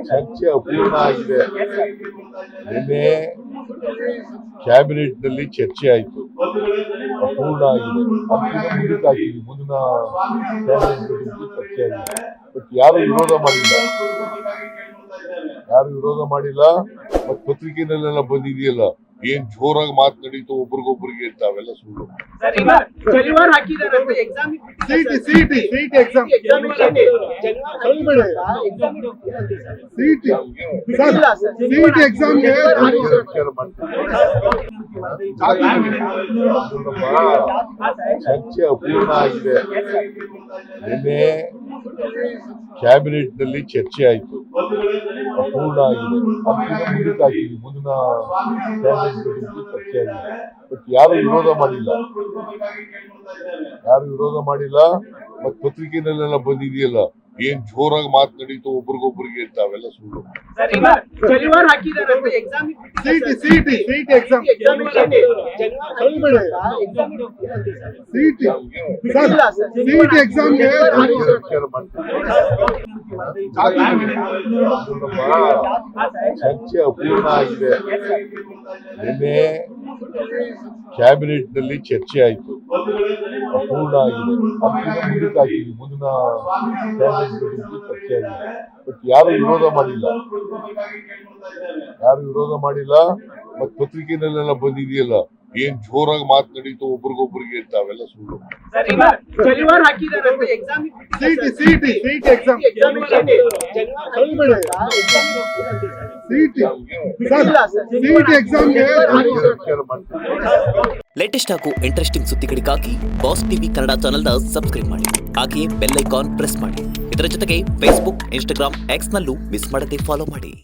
ಚರ್ಚೆ ಅಪೂರ್ಣ ಆಗಿದೆ. ನಿನ್ನೆ ಕ್ಯಾಬಿನೆಟ್ ನಲ್ಲಿ ಚರ್ಚೆ ಆಯಿತು, ಅಪೂರ್ಣ ಆಗಿದೆ. ಮುಂದಕ್ಕೆ ಹಾಕಿದ್ವಿ, ಮುಂದಿನ ಕ್ಯಾಬಿನೆಟ್ ಚರ್ಚೆ ಆಗಿದೆ. ಬಟ್ ಯಾರು ವಿರೋಧ ಮಾಡಿಲ್ಲ. ಮತ್ತೆ ಪತ್ರಿಕೆನಲ್ಲೆಲ್ಲ ಬಂದಿದೆಯಲ್ಲ, ಏನ್ ಜೋರಾಗಿ ಮಾತನಾಡಿತು ಒಬ್ರಿಗೊಬ್ರಿಗೆ ಅಂತ, ಅವೆಲ್ಲ ಸುಳ್ಳು. ಚರ್ಚೆ ಅಪೂರ್ಣ ಆಗಿದೆ. ನಿನ್ನೆ ಕ್ಯಾಬಿನೆಟ್ ನಲ್ಲಿ ಚರ್ಚೆ ಆಯಿತು, ಅಪೂರ್ಣ ಆಗಿದೆ. ಮುಂದಕ್ಕೆ ಹಾಕಿದ್ವಿ, ಮುಂದಿನ ಕ್ಯಾಬಿನೆಟ್ ಚರ್ಚೆ ಆಗಿದೆ. ಬಟ್ ಯಾರು ವಿರೋಧ ಮಾಡಿಲ್ಲ. ಮತ್ತೆ ಪತ್ರಿಕೆನಲ್ಲೆಲ್ಲ ಬಂದಿದೆಯಲ್ಲ, ಏನ್ ಜೋರಾಗಿ ಮಾತನಾಡಿತು ಒಬ್ರಿಗೊಬ್ರಿಗೆ ಅಂತ, ಅವೆಲ್ಲ ಸುಳ್ಳು. ಚರ್ಚೆ ಅಪೂರ್ಣ ಆಗಿದೆ. ನಿನ್ನೆ ಕ್ಯಾಬಿನೆಟ್ ನಲ್ಲಿ ಚರ್ಚೆ ಆಯಿತು, ಅಪೂರ್ಣ ಆಗಿದೆ. ಮುಂದಕ್ಕೆ ಹಾಕಿದ್ವಿ, ಮುಂದಿನ ಕ್ಯಾಬಿನೆಟ್ ಚರ್ಚೆ ಆಗಿದೆ. ಬಟ್ ಯಾರು ವಿರೋಧ ಮಾಡಿಲ್ಲ. ಮತ್ತೆ ಪತ್ರಿಕೆನಲ್ಲೆಲ್ಲ ಬಂದಿದೆಯಲ್ಲ, ಏನ್ ಜೋರಾಗಿ ಮಾತನಾಡಿತು ಒಬ್ರಿಗೊಬ್ರಿಗೆ ಅಂತ, ಅವೆಲ್ಲ ಸುಳ್ಳು. ಲೇಟೆಸ್ಟ್ ಹಾಗೂ ಇಂಟ್ರೆಸ್ಟಿಂಗ್ ಸುದ್ದಿಗಳಿಗಾಗಿ ಬಾಸ್ ಟಿವಿ ಕನ್ನಡ ಚಾನೆಲ್ನ ಸಬ್ಸ್ಕ್ರೈಬ್ ಮಾಡಿ. ಹಾಗೆಯೇ ಬೆಲ್ ಐಕಾನ್ ಪ್ರೆಸ್ ಮಾಡಿ. ಇದರ ಜೊತೆಗೆ ಫೇಸ್ಬುಕ್, ಇನ್ಸ್ಟಾಗ್ರಾಮ್, ಎಕ್ಸ್ ನಲ್ಲೂ ಮಿಸ್ ಮಾಡದೆ ಫಾಲೋ ಮಾಡಿ.